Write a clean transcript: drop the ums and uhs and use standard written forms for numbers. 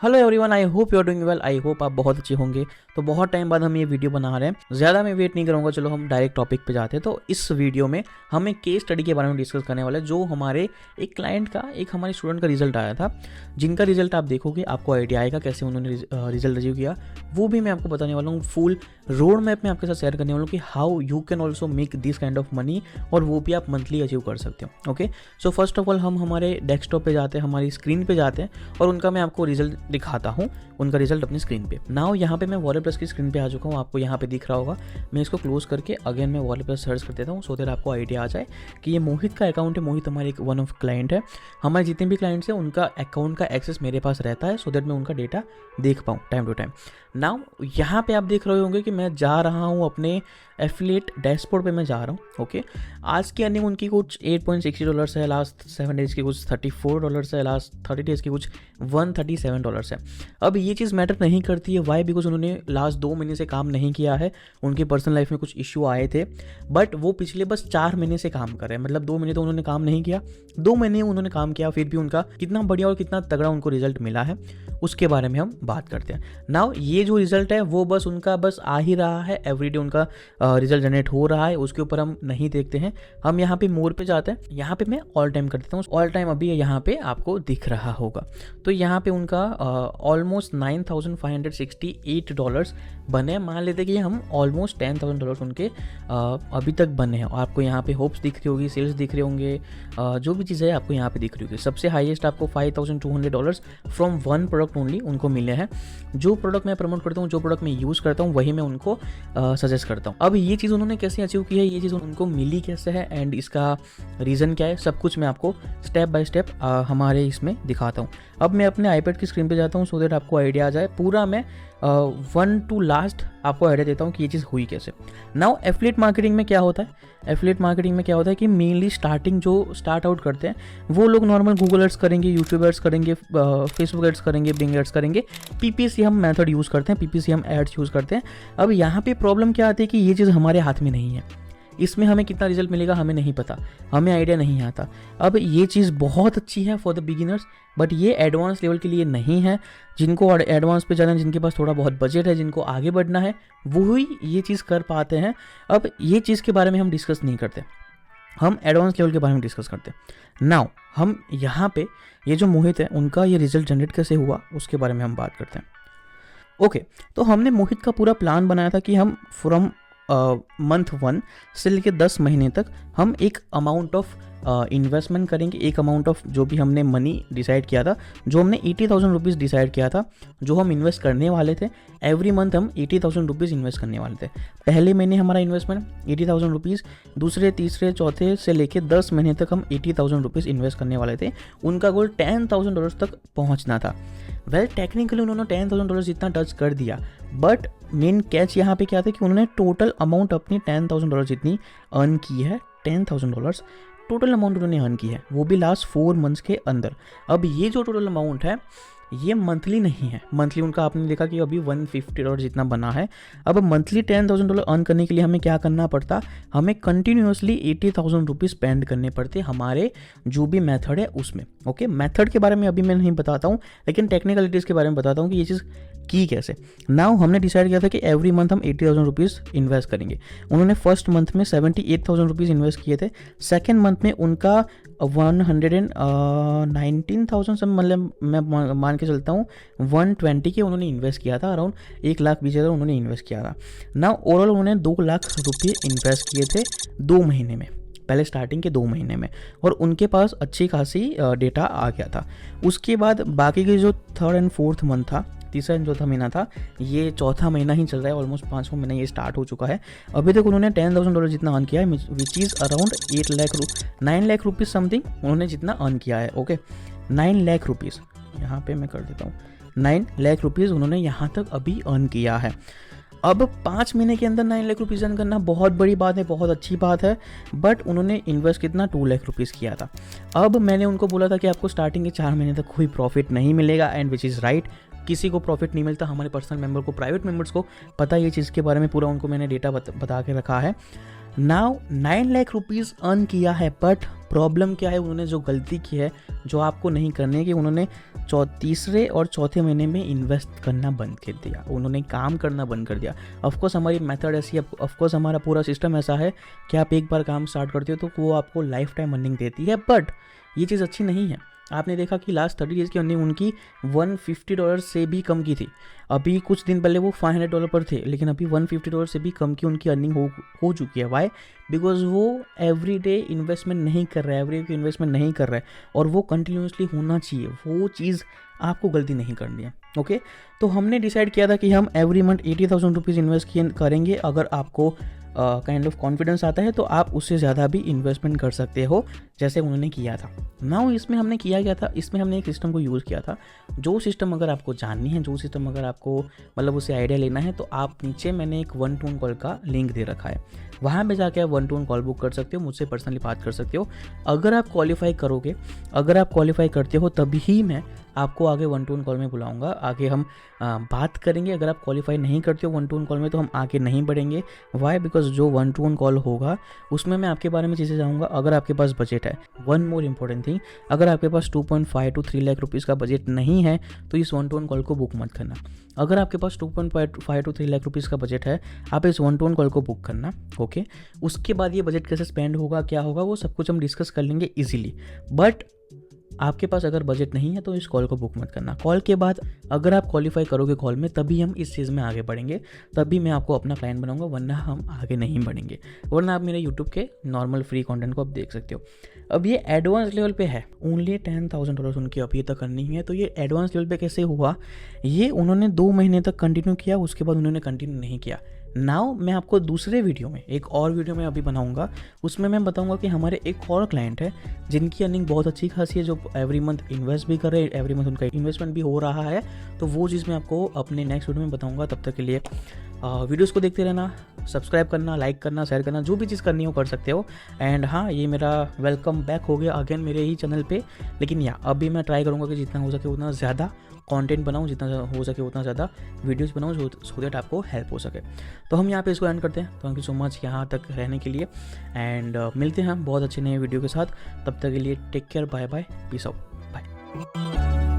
Hello everyone, I hope you are doing well. I hope आप बहुत अच्छे होंगे। तो बहुत टाइम बाद हम ये वीडियो बना रहे हैं, ज़्यादा मैं वेट नहीं करूँगा, चलो हम डायरेक्ट टॉपिक पे जाते हैं। तो इस वीडियो में हम एक केस स्टडी के बारे में डिस्कस करने वाले हैं, जो हमारे एक क्लाइंट का, एक हमारे स्टूडेंट का रिजल्ट आया था, जिनका रिजल्ट आप देखोगे आपको आइडिया आएगा कैसे उन्होंने रिजल्ट अचीव किया। वो भी मैं आपको बताने वाला हूँ, फुल रोड मैप में आपके साथ शेयर करने वाला हूँ कि how you can also make this kind of money, और वो भी आप मंथली अचीव कर सकते हो। Okay, so first of all हम हमारे डेस्कटॉप पे जाते हैं, हमारी स्क्रीन पे जाते हैं और उनका मैं आपको रिजल्ट दिखाता हूँ, उनका रिजल्ट अपनी स्क्रीन पे। नाउ यहाँ पे मैं वॉलेट प्लस की स्क्रीन पे आ चुका हूँ, आपको यहाँ पे दिख रहा होगा। मैं इसको क्लोज करके अगेन मैं वॉलेट प्लस सर्च कर देता हूँ, सो दैट आपको आइडिया आ जाए कि ये मोहित का अकाउंट है। मोहित हमारे एक वन ऑफ क्लाइंट है। हमारे जितने भी क्लाइंट्स हैं उनका अकाउंट का एक्सेस मेरे पास रहता है, सो दैट मैं उनका डेटा देख पाऊँ टाइम टू टाइम। नाउ यहाँ पे आप देख रहे होंगे कि मैं जा रहा हूँ अपने एफिलिएट डैशबोर्ड पे मैं जा रहा हूँ। ओके, आज की अर्निंग उनकी कुछ $8.60 है, लास्ट 7 डेज़ की कुछ $34 है, लास्ट 30 डेज़ की कुछ $137 है। अब ये चीज़ मैटर नहीं करती है, वाई? बिकॉज उन्होंने लास्ट 2 महीने से काम नहीं किया है, उनके पर्सनल लाइफ में कुछ इश्यू आए थे, बट वो पिछले बस 4 महीने से काम कर रहे हैं। मतलब 2 महीने तो उन्होंने काम नहीं किया, 2 महीने उन्होंने काम किया, फिर भी उनका कितना बढ़िया और कितना तगड़ा उनको रिजल्ट मिला है, उसके बारे में हम बात करते हैं। नाउ ये जो रिजल्ट है वो बस उनका बस आ ही रहा है, एवरीडे उनका रिजल्ट जनरेट हो रहा है, उसके ऊपर हम नहीं देखते हैं। हम यहाँ पे मोर पे जाते हैं, यहाँ पे मैं ऑल टाइम कर देता हूँ। ऑल टाइम अभी यहाँ पे आपको दिख रहा होगा। तो यहाँ पे उनका ऑलमोस्ट $9,568 बने। मान लेते कि हम ऑलमोस्ट $10,000 उनके अभी तक बने हैं। आपको यहाँ पे होप्स दिख रही होगी, सेल्स दिख रहे होंगे, जो भी चीज़ें आपको यहाँ पे दिख रही होगी। सबसे हाईएस्ट आपको $5,200 फ्रॉम वन प्रोडक्ट ओनली उनको मिले हैं। जो प्रोडक्ट मैं प्रमोट करता हूँ, जो प्रोडक्ट मैं यूज़ करता हूँ, वही मैं उनको सजेस्ट करता हूँ। अब ये चीज़ उन्होंने कैसे अचीव की है, ये चीज़ उनको मिली कैसे है, एंड इसका रीज़न क्या है, सब कुछ मैं आपको स्टेप बाय स्टेप हमारे इसमें दिखाता हूँ। अब मैं अपने आईपैड की स्क्रीन पे जाता हूँ, सो दैट आपको आइडिया आ जाए। पूरा मैं 1 to लास्ट आपको आइडिया देता हूँ कि ये चीज़ हुई कैसे। नाउ एफिलिएट मार्केटिंग में क्या होता है, एफिलिएट मार्केटिंग में क्या होता है कि मेनली स्टार्टिंग जो स्टार्ट आउट करते हैं वो लोग नॉर्मल गूगल एड्स करेंगे, यूट्यूब एड्स करेंगे, फेसबुक एड्स करेंगे, बिंग एड्स करेंगे, पीपीसी हम मेथड यूज़ करते हैं, पीपीसी हम एड्स यूज़ करते हैं। अब यहाँ पे प्रॉब्लम क्या आती है कि ये चीज़ हमारे हाथ में नहीं है, इसमें हमें कितना रिजल्ट मिलेगा हमें नहीं पता, हमें आइडिया नहीं आता। अब ये चीज़ बहुत अच्छी है फॉर द बिगिनर्स, बट ये एडवांस लेवल के लिए नहीं है। जिनको एडवांस पे जाना है, जिनके पास थोड़ा बहुत बजट है, जिनको आगे बढ़ना है, वो ही ये चीज़ कर पाते हैं। अब ये चीज़ के बारे में हम डिस्कस नहीं करते, हम एडवांस लेवल के बारे में डिस्कस करते हैं। नाउ हम यहाँ पे ये जो मोहित है उनका ये रिजल्ट जनरेट कैसे हुआ उसके बारे में हम बात करते हैं। ओके, तो हमने मोहित का पूरा प्लान बनाया था कि हम फ्रॉम मंथ 1 से लेकर 10 महीने तक हम एक अमाउंट ऑफ इन्वेस्टमेंट करेंगे। एक अमाउंट ऑफ जो भी हमने मनी डिसाइड किया था, जो हमने $80,000 डिसाइड किया था, जो हम इन्वेस्ट करने वाले थे, एवरी मंथ हम $80,000 इन्वेस्ट करने वाले थे। पहले महीने हमारा इन्वेस्टमेंट $80,000, दूसरे तीसरे चौथे से लेकर 10 महीने तक हम $80,000 इन्वेस्ट करने वाले थे। उनका गोल $10,000 तक पहुँचना था। वेल टेक्निकली उन्होंने $10,000 जितना टच कर दिया, बट मेन कैच यहाँ पे क्या था कि उन्होंने टोटल अमाउंट अपनी $10,000 जितनी अर्न की है, $10,000 टोटल अमाउंट उन्होंने अर्न की है, वो भी लास्ट 4 मंथ्स के अंदर। अब ये जो टोटल अमाउंट है ये मंथली नहीं है, मंथली उनका आपने देखा कि अभी $150 जितना बना है। अब मंथली $10,000 अर्न करने के लिए हमें क्या करना पड़ता, हमें कंटिन्यूसली $80,000 स्पेंड करने पड़ते हमारे जो भी मेथड है उसमें। ओके, मेथड के बारे में अभी मैं नहीं बताता हूँ, लेकिन टेक्निकलिटीज़ के बारे में बताता हूँ कि ये चीज़ की कैसे। नाउ हमने डिसाइड किया था कि एवरी मंथ हम $80,000 इन्वेस्ट करेंगे। उन्होंने फर्स्ट मंथ में $78,000 इन्वेस्ट किए थे, सेकेंड मंथ में उनका 119,000 सब, मतलब मैं मान के चलता हूँ 120 के उन्होंने इन्वेस्ट किया था, अराउंड 1,20,000 उन्होंने इन्वेस्ट किया था। नाउ ओवरऑल उन्होंने ₹2,00,000 इन्वेस्ट किए थे 2 महीने में, पहले स्टार्टिंग के 2 महीने में, और उनके पास अच्छी खासी डेटा आ गया था। उसके बाद बाकी के जो थर्ड एंड फोर्थ मंथ था, तीसरा एंड चौथा महीना था, ये चौथा महीना ही चल रहा है, ऑलमोस्ट 5वां महीना ये स्टार्ट हो चुका है। अभी तक उन्होंने $10,000 जितना अर्न किया है, which is around 9 lakh rupees something उन्होंने जितना अर्न किया है। ओके, 9 लाख रुपीज़, यहाँ पे मैं कर देता हूँ, 9 लाख रुपीज़ उन्होंने यहाँ तक अभी अर्न किया है। अब 5 महीने के अंदर 9 लाख रुपीज़ अर्न करना बहुत बड़ी बात है, बहुत अच्छी बात है, बट उन्होंने इन्वेस्ट कितना $2 लाख किया था। अब मैंने उनको बोला था कि आपको स्टार्टिंग के 4 महीने तक कोई प्रॉफिट नहीं मिलेगा, एंड विच इज़ राइट, किसी को प्रॉफिट नहीं मिलता, हमारे पर्सनल मेंबर को, प्राइवेट मेंबर्स को पता है ये चीज़ के बारे में, पूरा उनको मैंने डेटा बता के रखा है। नाउ 9 लाख रुपीज़ अर्न किया है, बट प्रॉब्लम क्या है, उन्होंने जो गलती की है जो आपको नहीं करनी है कि उन्होंने तीसरे और चौथे महीने में इन्वेस्ट करना बंद कर दिया, उन्होंने काम करना बंद कर दिया। ऑफकोर्स हमारी मेथड ऐसी है, ऑफकोर्स हमारा पूरा सिस्टम ऐसा है कि आप एक बार काम स्टार्ट करते हो तो वो आपको लाइफ टाइम अर्निंग देती है, बट ये चीज़ अच्छी नहीं है। आपने देखा कि लास्ट 30 डेज़ की अर्निंग उनकी $150 से भी कम की थी। अभी कुछ दिन पहले वो $500 पर थे, लेकिन अभी $150 से भी कम की उनकी अर्निंग हो चुकी है। वाई? बिकॉज वो एवरीडे इन्वेस्टमेंट नहीं कर रहा है, एवरी वीक इन्वेस्टमेंट नहीं कर रहा है, और वो कंटिन्यूसली होना चाहिए। वो चीज़ आपको गलती नहीं करनी है। ओके, तो हमने डिसाइड किया था कि हम एवरी मंथ 80,000 रुपीज़ इन्वेस्ट करेंगे। अगर आपको काइंड ऑफ कॉन्फिडेंस आता है तो आप उससे ज़्यादा भी इन्वेस्टमेंट कर सकते हो, जैसे उन्होंने किया था। नाउ इसमें हमने किया क्या था, इसमें हमने एक सिस्टम को यूज़ किया था। जो सिस्टम अगर आपको जाननी है, जो सिस्टम अगर आपको मतलब उससे आइडिया लेना है, तो आप नीचे मैंने एक 1-to-1 कॉल का लिंक दे रखा है, वहाँ पे जाके आप 1-to-1 कॉल बुक कर सकते हो, मुझसे पर्सनली बात कर सकते हो। अगर आप क्वालिफाई करोगे, अगर आप क्वालिफाई करते हो, तभी मैं आपको आगे 1-to-1 कॉल में बुलाऊंगा, आगे हम बात करेंगे। अगर आप क्वालिफाई नहीं करते हो 1-to-1 कॉल में तो हम आगे नहीं बढ़ेंगे। वाई? बिकॉज जो 1-to-1 कॉल होगा उसमें मैं आपके बारे में चीज़ें जाऊँगा। अगर आपके पास बजट है, वन मोर इंपॉर्टेंट थिंग, अगर आपके पास 2.5 to 3 लाख रुपीज़ का बजट नहीं है तो इस 1-to-1 कॉल को बुक मत करना। अगर आपके पास 2.5 to 3 लाख रुपीज़ का बजट है, आप इस 1-to-1 कॉल को बुक करना। ओके, उसके बाद ये बजट कैसे स्पेंड होगा, क्या होगा, वो सब कुछ हम डिस्कस कर लेंगे इजीली। बट आपके पास अगर बजट नहीं है तो इस कॉल को बुक मत करना। कॉल के बाद अगर आप क्वालिफाई करोगे कॉल में, तभी हम इस चीज़ में आगे बढ़ेंगे, तभी मैं आपको अपना क्लाइंट बनाऊंगा, वरना हम आगे नहीं बढ़ेंगे। वरना आप मेरे यूट्यूब के नॉर्मल फ्री कंटेंट को आप देख सकते हो। अब ये एडवांस लेवल पे है, ओनली $10,000 उनकी अभी तक करनी है। तो ये एडवांस लेवल पे कैसे हुआ, ये उन्होंने 2 महीने तक कंटिन्यू किया, उसके बाद उन्होंने कंटिन्यू नहीं किया। नाउ मैं आपको दूसरे वीडियो में, एक और वीडियो में अभी बनाऊंगा, उसमें मैं बताऊंगा कि हमारे एक और क्लाइंट है जिनकी अर्निंग बहुत अच्छी खासी है, जो एवरी मंथ इन्वेस्ट भी कर रहे हैं, एवरी मंथ उनका इन्वेस्टमेंट भी हो रहा है। तो वो चीज़ मैं आपको अपने नेक्स्ट वीडियो में बताऊंगा। तब तक के लिए वीडियोस को देखते रहना, सब्सक्राइब करना, लाइक करना, शेयर करना, जो भी चीज़ करनी हो कर सकते हो। एंड हाँ, ये मेरा वेलकम बैक हो गया अगेन मेरे ही चैनल पे। लेकिन अभी मैं ट्राई करूँगा कि जितना हो सके उतना ज़्यादा कंटेंट बनाऊँ, जितना हो सके उतना ज़्यादा वीडियोस बनाऊँ, सो दैट आपको हेल्प हो सके। तो हम यहाँ पे इसको एंड करते हैं। थैंक यू सो मच यहाँ तक रहने के लिए, एंड मिलते हैं हम बहुत अच्छे नए वीडियो के साथ। तब तक के लिए take care, bye bye, peace out, bye.